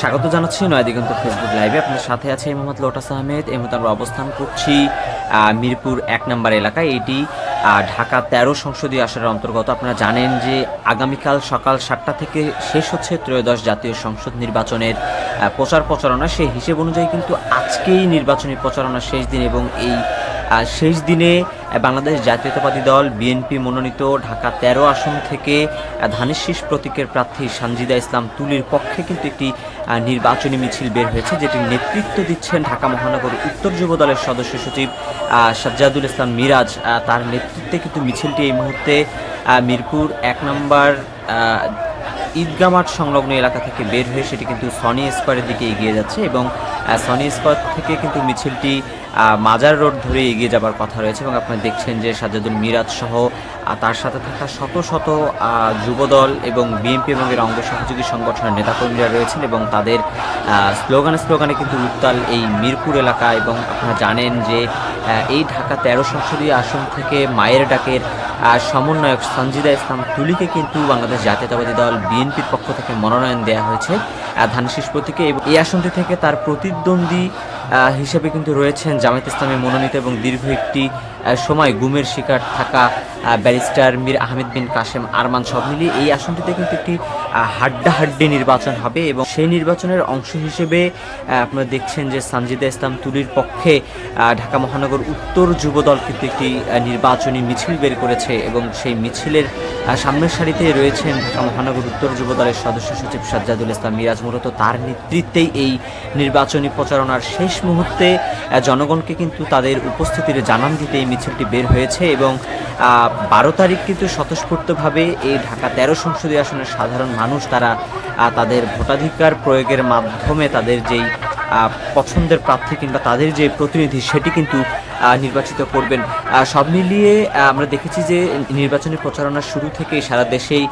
স্বাগত জানাচ্ছি নয়া দিগন্ত ফেসবুক লাইভে। আপনার সাথে আছে মোহাম্মদ লোটাস আহমেদ। এই মুহূর্তে আমরা অবস্থান করছি মিরপুর ১ নম্বর এলাকায়। এটি ঢাকা ১৩ সংসদীয় আসনের অন্তর্গত। আপনারা জানেন যে আগামীকাল সকাল ৭টা থেকে শেষ হচ্ছে ত্রয়োদশ জাতীয় সংসদ নির্বাচনের প্রচার প্রচারণা। সেই হিসেব অনুযায়ী কিন্তু আজকেই নির্বাচনী প্রচারণার শেষ দিন, এবং এই শেষ দিনে বাংলাদেশ জাতীয়তাবাদী দল বিএনপি মনোনীত ঢাকা ১৩ আসন থেকে ধানের শীষ প্রতীকের প্রার্থী সানজিদা ইসলাম তুলির পক্ষে কিন্তু একটি নির্বাচনী মিছিল বের হয়েছে, যেটির নেতৃত্ব দিচ্ছেন ঢাকা মহানগর উত্তর যুব দলের সদস্য সচিব সাজ্জাদুল ইসলাম মিরাজ। তার নেতৃত্বে কিন্তু মিছিলটি এই মুহূর্তে মিরপুর ১ নম্বর ঈদগাহ মাঠ সংলগ্ন এলাকা থেকে বের হয়ে সেটি কিন্তু সনি স্কোয়ারের দিকে এগিয়ে যাচ্ছে, এবং সনি স্কোয়ার থেকে কিন্তু মিছিলটি মাজার রোড ধরে এগিয়ে যাবার কথা রয়েছে। এবং আপনারা দেখছেন যে সাজ্জাদুল মিরাজ সহ তার সাথে থাকা শত শত যুবদল এবং বিএনপি এবং এর অঙ্গ সহযোগী সংগঠনের নেতাকর্মীরা রয়েছেন, এবং তাদের স্লোগানে কিন্তু উত্তাল এই মিরপুর এলাকা। এবং আপনারা জানেন যে এই ঢাকা ১৩ সংসদীয় আসন থেকে মায়ের ডাকের সমন্বয়ক সানজিদা ইসলাম তুলিকে কিন্তু বাংলাদেশ জাতীয়তাবাদী দল বিএনপির পক্ষ থেকে মনোনয়ন দেওয়া হয়েছে ধানের শীষ প্রতীকে। এবং এই আসনটি থেকে তার প্রতিদ্বন্দ্বী হিসেবে কিন্তু রয়েছেন জামায়াত ইসলামী মনোনীত এবং দীর্ঘ একটি সময় গুমের শিকার থাকা ব্যারিস্টার মীর আহমেদ বিন কাশেম আরমান। সব মিলিয়ে এই আসনটিতে কিন্তু একটি হাড্ডাহাড্ডি নির্বাচন হবে, এবং সেই নির্বাচনের অংশ হিসেবে আপনারা দেখছেন যে সানজিদা ইসলাম তুলির পক্ষে ঢাকা মহানগর উত্তর যুবদল কিন্তু একটি নির্বাচনী মিছিল বের করেছে, এবং সেই মিছিলের সামনের সারিতে রয়েছেন ঢাকা মহানগর উত্তর যুবদলের সদস্য সচিব সাজ্জাদুল ইসলাম মিরাজ। মূলত তার নেতৃত্বেই এই নির্বাচনী প্রচারণার শেষ মুহূর্তে জনগণকে কিন্তু তাদের উপস্থিতির জানান দিতে এই মিছিলটি বের হয়েছে। এবং ১২ তারিখ কিন্তু স্বতঃস্ফূর্তভাবে এই ঢাকা ১৩ সংসদীয় আসনের সাধারণ মানুষ তারা তাদের ভোটাধিকার প্রয়োগের মাধ্যমে তাদের যেই পছন্দের প্রার্থী কিংবা তাদের যে প্রতিনিধি সেটি কিন্তু নির্বাচিত করবেন। সব মিলিয়ে আমরা দেখেছি যে নির্বাচনী প্রচারণার শুরু থেকেই সারা দেশেই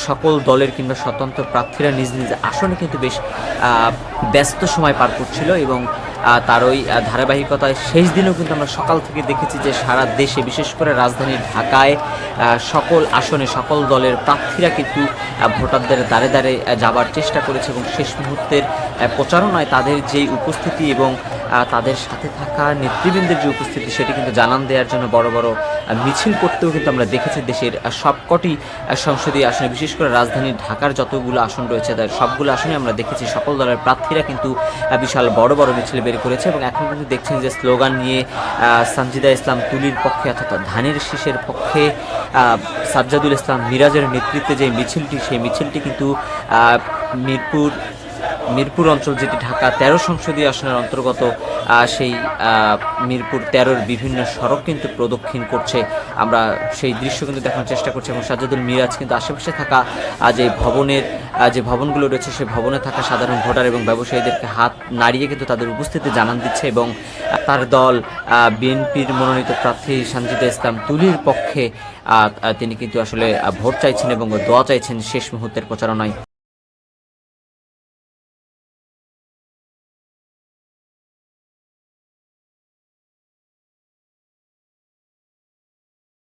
সকল দলের কিংবা স্বতন্ত্র প্রার্থীরা নিজ নিজ আসনে কিন্তু বেশ ব্যস্ত সময় পার করছিল, এবং তার ওই ধারাবাহিকতায় শেষ দিনেও কিন্তু আমরা সকাল থেকে দেখেছি যে সারা দেশে, বিশেষ করে রাজধানী ঢাকায় সকল আসনে সকল দলের প্রার্থীরা কিন্তু ভোটারদের দ্বারে দ্বারে যাবার চেষ্টা করেছে, এবং শেষ মুহূর্তের প্রচারণায় তাদের যেই উপস্থিতি এবং তাদের সাথে থাকা নেতৃবৃন্দের যে উপস্থিতি সেটি কিন্তু জানান দেওয়ার জন্য বড় বড় মিছিল করতেও কিন্তু আমরা দেখেছি দেশের সবকটি সংসদীয় আসনে, বিশেষ করে রাজধানী ঢাকার যতগুলো আসন রয়েছে তার সবগুলো আসনে আমরা দেখেছি সকল দলের প্রার্থীরা কিন্তু বিশাল বড় বড় মিছিল বের করেছে। এবং এখন কিন্তু দেখছেন যে স্লোগান নিয়ে সানজিদা ইসলাম তুলির পক্ষে অর্থাৎ ধানের শীষের পক্ষে সাজ্জাদুল ইসলাম মিরাজের নেতৃত্বে যে মিছিলটি, সেই মিছিলটি কিন্তু মিরপুর অঞ্চল, যেটি ঢাকা ১৩ সংসদীয় আসনের অন্তর্গত, সেই মিরপুর ১৩-র বিভিন্ন সড়ক কিন্তু প্রদক্ষিণ করছে। আমরা সেই দৃশ্য কিন্তু দেখানোর চেষ্টা করছি, এবং সাজ্জাদুল মিরাজ কিন্তু আশেপাশে থাকা যে ভবনগুলো রয়েছে সেই ভবনে থাকা সাধারণ ভোটার এবং ব্যবসায়ীদেরকে হাত নাড়িয়ে কিন্তু তাদের উপস্থিতি জানান দিচ্ছে, এবং তার দল বিএনপির মনোনীত প্রার্থী সানজিদা ইসলাম তুলির পক্ষে তিনি কিন্তু আসলে ভোট চাইছেন এবং দোয়া চাইছেন শেষ মুহূর্তের প্রচারণায়।